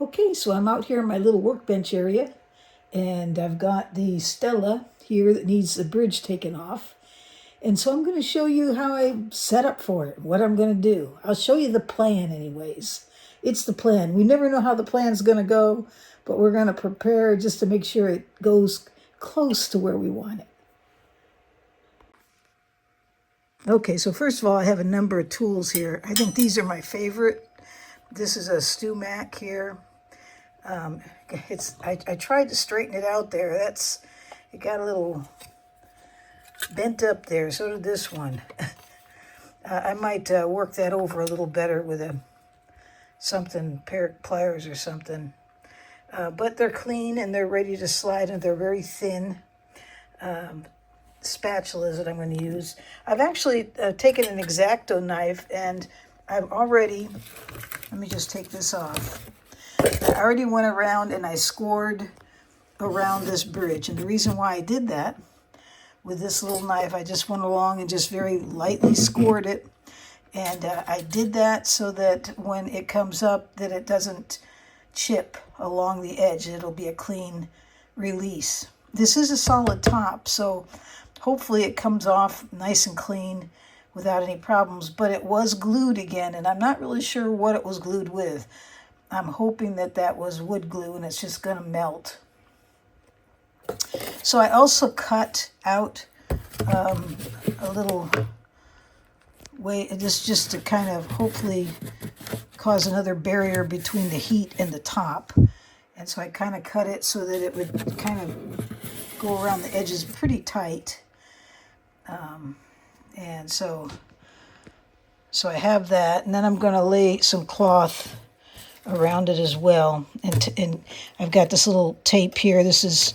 Okay, so I'm out here in my little workbench area, and I've got the Stella here that needs the bridge taken off. And so I'm going to show you how I set up for it, what I'm going to do. I'll show you the plan anyways. It's the plan. We never know how the plan's going to go, but we're going to prepare just to make sure it goes close to where we want it. Okay, so first of all, I have a number of tools here. I think these are my favorite. This is a Stu-Mac here. I tried to straighten it out there. It got a little bent up there. So did this one. I might work that over a little better with something, pair of pliers or something. But they're clean and they're ready to slide, and they're very thin. Spatulas that I'm going to use. I've actually taken an X-Acto knife, and I've already, let me just take this off. I already went around and I scored around this bridge. And the reason why I did that with this little knife, I just went along and just very lightly scored it. And I did that so that when it comes up, that it doesn't chip along the edge. It'll be a clean release. This is a solid top, so hopefully it comes off nice and clean without any problems. But it was glued again, and I'm not really sure what it was glued with. I'm hoping that was wood glue and it's just going to melt. So I also cut out a little way, this just to kind of hopefully cause another barrier between the heat and the top. And so I kind of cut it so that it would kind of go around the edges pretty tight. And so I have that, and then I'm going to lay some cloth around it as well. And I've got this little tape here. This is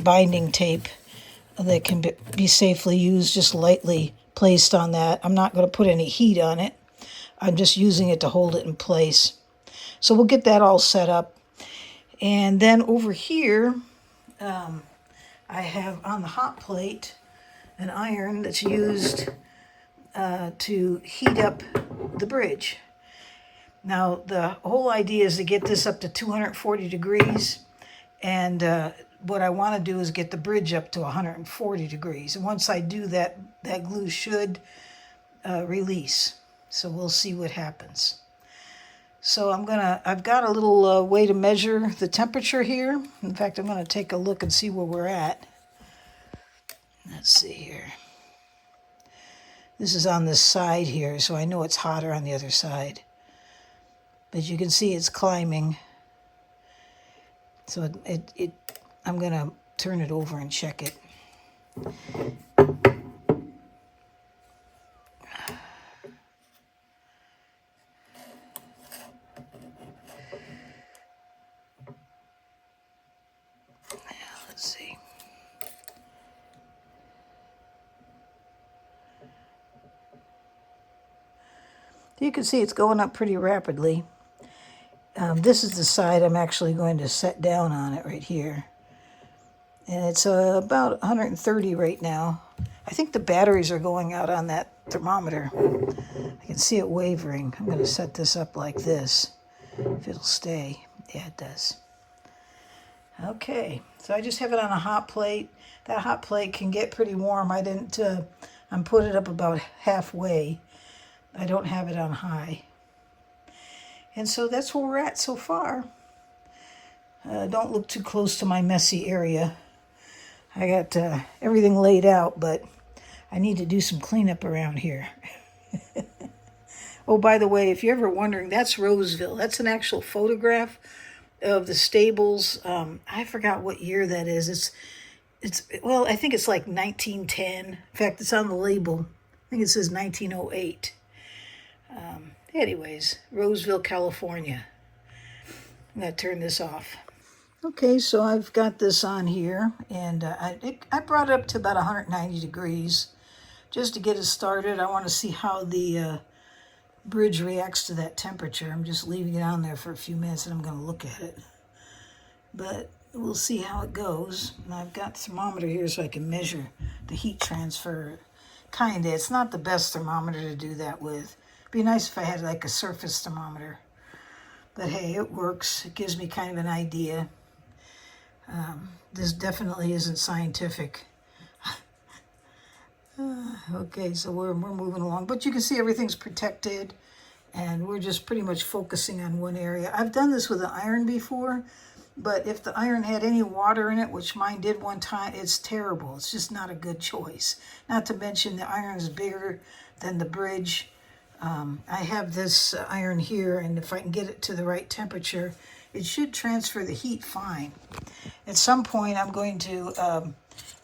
binding tape that can be safely used, just lightly placed on that. I'm not going to put any heat on it. I'm just using it to hold it in place. So we'll get that all set up. And then over here, I have on the hot plate an iron that's used to heat up the bridge. Now, the whole idea is to get this up to 240 degrees, and what I want to do is get the bridge up to 140 degrees. And once I do that, that glue should release. So we'll see what happens. So I've got a little way to measure the temperature here. In fact, I'm going to take a look and see where we're at. Let's see here. This is on this side here, so I know it's hotter on the other side. But you can see it's climbing. So I'm going to turn it over and check it. Let's see. You can see it's going up pretty rapidly. This is the side I'm actually going to set down on it right here. And it's about 130 right now. I think the batteries are going out on that thermometer. I can see it wavering. I'm going to set this up like this. If it'll stay. Yeah, it does. Okay, so I just have it on a hot plate. That hot plate can get pretty warm. I'm put it up about halfway. I don't have it on high. And so that's where we're at so far. Don't look too close to my messy area. I got everything laid out, but I need to do some cleanup around here. Oh, by the way, if you're ever wondering, that's Roseville. That's an actual photograph of the stables. I forgot what year that is. Well, I think it's like 1910. In fact, it's on the label. I think it says 1908. Anyways, Roseville, California. I'm going to turn this off. Okay, so I've got this on here, and I brought it up to about 190 degrees just to get it started. I want to see how the bridge reacts to that temperature. I'm just leaving it on there for a few minutes, and I'm going to look at it. But we'll see how it goes. And I've got the thermometer here so I can measure the heat transfer. Kinda. It's not the best thermometer to do that with. It'd be nice if I had like a surface thermometer. But hey, it works. It gives me kind of an idea. This definitely isn't scientific. Okay, so we're moving along. But you can see everything's protected. And we're just pretty much focusing on one area. I've done this with an iron before, but if the iron had any water in it, which mine did one time, it's terrible. It's just not a good choice. Not to mention the iron is bigger than the bridge. I have this iron here, and if I can get it to the right temperature, it should transfer the heat fine. At some point, I'm going to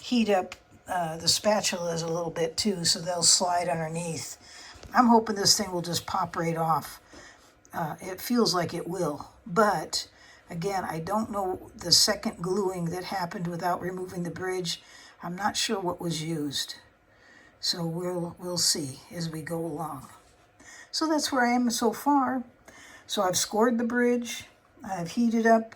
heat up the spatulas a little bit too, so they'll slide underneath. I'm hoping this thing will just pop right off. It feels like it will, but again, I don't know the second gluing that happened without removing the bridge. I'm not sure what was used, so we'll see as we go along. So that's where I am so far. So I've scored the bridge. I've heated up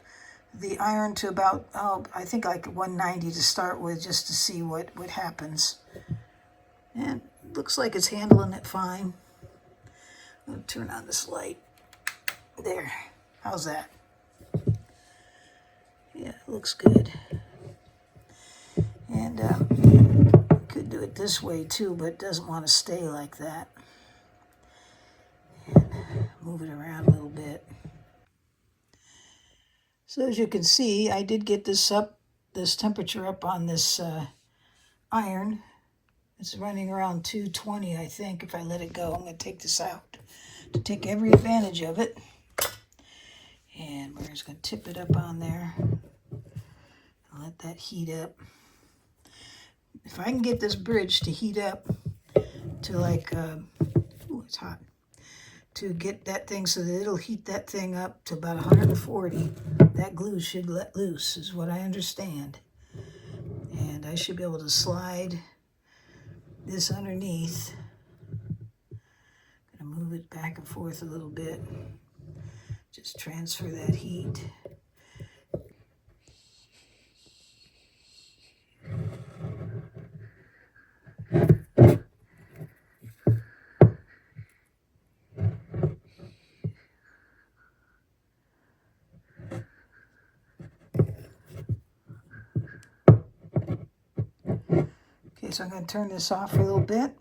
the iron to about, I think like 190 to start with, just to see what happens. And looks like it's handling it fine. I'm going to turn on this light. There. How's that? Yeah, it looks good. And could do it this way too, but it doesn't want to stay like that. And move it around a little bit. So as you can see, I did get this temperature up on this iron. It's running around 220, I think, if I let it go. I'm going to take this out to take every advantage of it. And we're just going to tip it up on there. I'll let that heat up. If I can get this bridge to heat up to like, ooh, it's hot, to get that thing so that it'll heat that thing up to about 140, that glue should let loose, is what I understand. And I should be able to slide this underneath. Gonna move it back and forth a little bit. Just transfer that heat. Okay, so I'm going to turn this off for a little bit.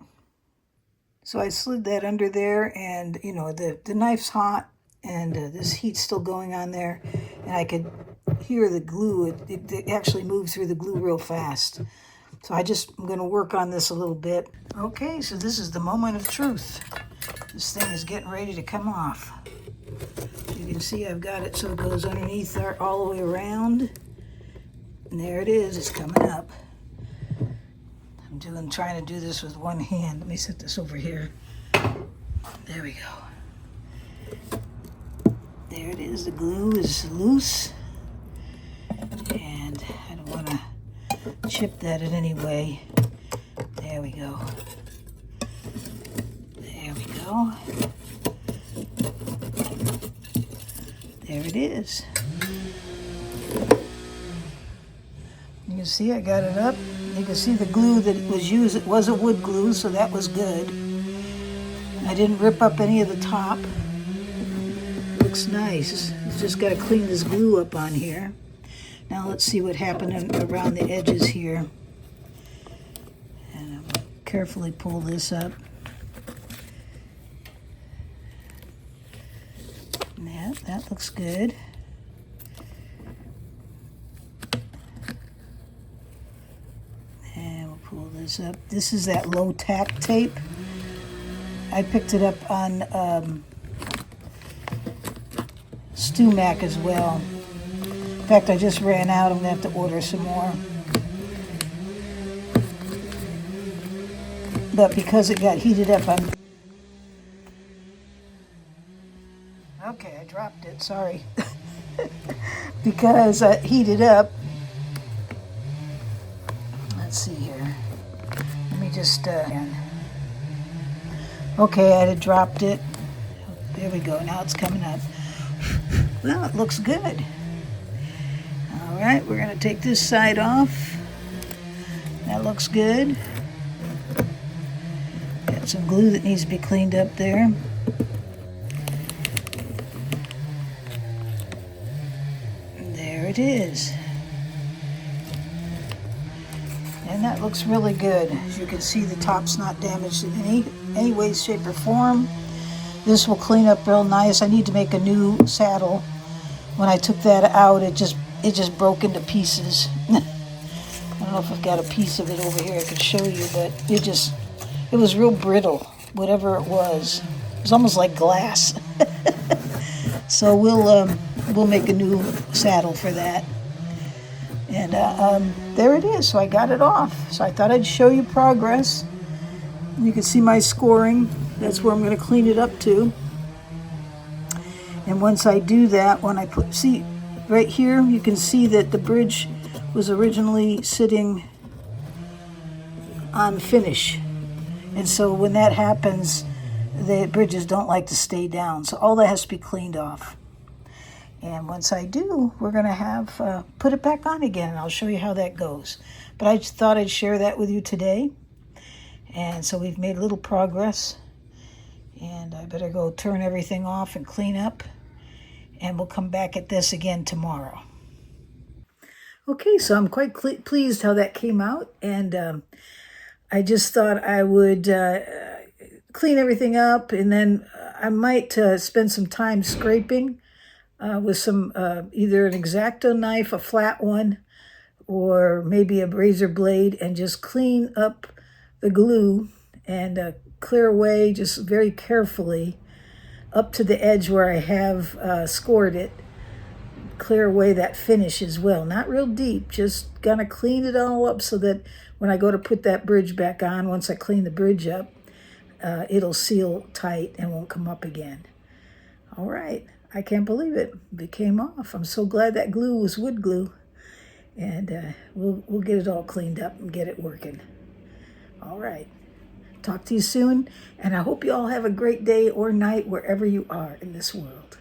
So I slid that under there, and you know, the knife's hot, and this heat's still going on there, and I could hear the glue. It actually moved through the glue real fast. So I'm going to work on this a little bit. Okay, so this is the moment of truth. This thing is getting ready to come off. You can see I've got it so it goes underneath there all the way around. And there it is, it's coming up. I'm trying to do this with one hand. Let me set this over here. There we go. There it is, the glue is loose. And I don't want to chip that in any way. There we go. There we go. There it is. You can see I got it up. You can see the glue that was used. It was a wood glue, so that was good. I didn't rip up any of the top. Looks nice. Just got to clean this glue up on here. Now let's see what happened around the edges here. And I'll carefully pull this up. Yeah, that looks good. And we'll pull this up. This is that low tack tape. I picked it up on Stumac as well. In fact, I just ran out. I'm going to have to order some more. But because it got heated up, okay, I dropped it. Sorry. Because it heated up. Let's see here. Let me just... Okay, I had dropped it. There we go. Now it's coming up. Well, it looks good. All right, we're going to take this side off. That looks good. Got some glue that needs to be cleaned up there. it is. And that looks really good. As you can see, the top's not damaged in any way, shape, or form. This will clean up real nice. I need to make a new saddle. When I took that out, it just broke into pieces. I don't know if I've got a piece of it over here I can show you, but it was real brittle, whatever it was. It was almost like glass. So we'll make a new saddle for that. And there it is. So I got it off. So I thought I'd show you progress. You can see my scoring. That's where I'm going to clean it up to. And once I do that, when I see right here, you can see that the bridge was originally sitting on finish. And so when that happens, the bridges don't like to stay down. So all that has to be cleaned off. And once I do, we're going to have put it back on again, and I'll show you how that goes. But I just thought I'd share that with you today. And so we've made a little progress. And I better go turn everything off and clean up. And we'll come back at this again tomorrow. Okay, so I'm quite pleased how that came out. And I just thought I would clean everything up. And then I might spend some time scraping with some either an X-Acto knife, a flat one, or maybe a razor blade, and just clean up the glue and clear away just very carefully up to the edge where I have scored it. Clear away that finish as well. Not real deep, just gonna clean it all up so that when I go to put that bridge back on, once I clean the bridge up, it'll seal tight and won't come up again. All right, I can't believe it. It came off. I'm so glad that glue was wood glue. And we'll get it all cleaned up and get it working. All right. Talk to you soon, and I hope you all have a great day or night wherever you are in this world.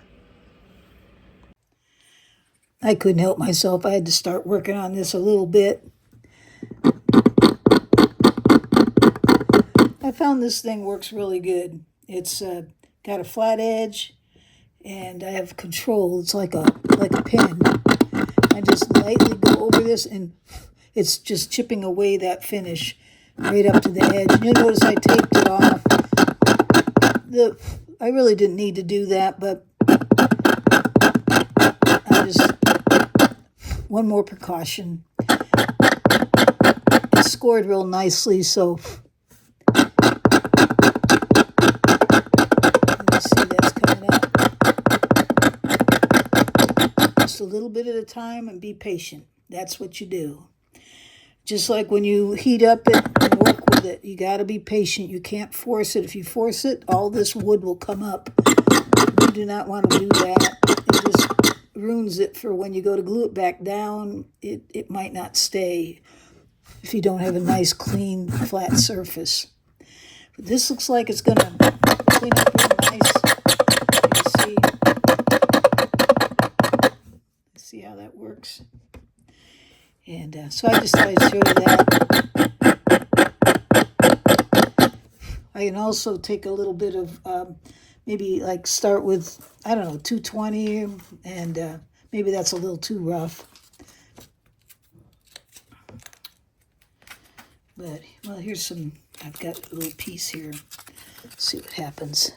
I couldn't help myself. I had to start working on this a little bit. I found this thing works really good. It's got a flat edge, and I have control. It's like a pen. I just lightly go over this, and it's just chipping away that finish right up to the edge. And you'll notice I taped it off. I really didn't need to do that, but I just, one more precaution. It's scored real nicely, so you see that's coming up. Just a little bit at a time and be patient. That's what you do. Just like when you heat up it and work with it, you got to be patient. You can't force it. If you force it, all this wood will come up. You do not want to do that. It just ruins it for when you go to glue it back down. It might not stay if you don't have a nice, clean, flat surface. But this looks like it's going to clean up real nice. You can see how that works. And so I just thought I'd show you that. I can also take a little bit of, maybe like start with, I don't know, 220, and maybe that's a little too rough. But, well, here's some, I've got a little piece here. Let's see what happens.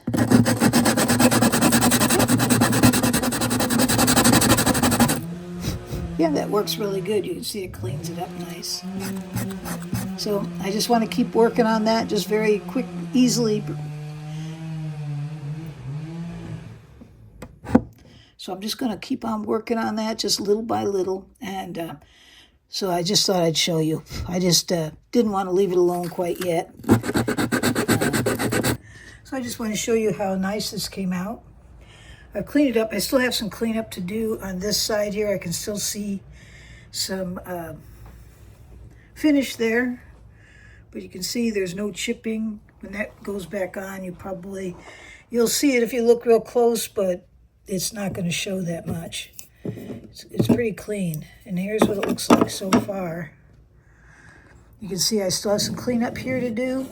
Yeah, that works really good. You can see it cleans it up nice. So I just want to keep working on that, just very quick, easily. So I'm just going to keep on working on that, just little by little. And so I just thought I'd show you. I just didn't want to leave it alone quite yet. So I just want to show you how nice this came out. I've cleaned it up. I still have some cleanup to do on this side here. I can still see some finish there, but you can see there's no chipping. When that goes back on, you'll see it if you look real close, but it's not going to show that much. It's pretty clean, and here's what it looks like so far. You can see I still have some cleanup here to do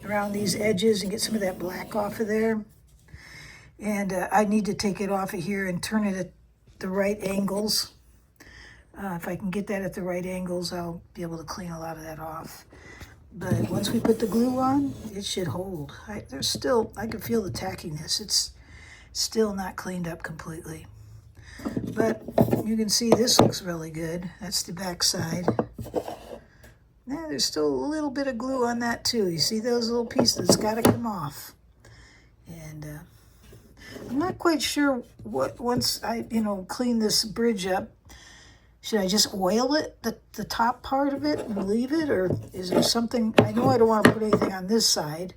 around these edges and get some of that black off of there. And I need to take it off of here and turn it at the right angles If I can get that at the right angles, I'll be able to clean a lot of that off. But once we put the glue on, it should hold. I can feel the tackiness. It's still not cleaned up completely. But you can see this looks really good. That's the back side. Now there's still a little bit of glue on that too. You see those little pieces? It's got to come off. And I'm not quite sure what, once I, clean this bridge up, should I just oil it, the top part of it, and leave it? Or is there something, I know I don't want to put anything on this side,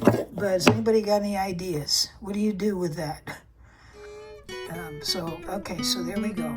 but has anybody got any ideas? What do you do with that? Okay, so there we go.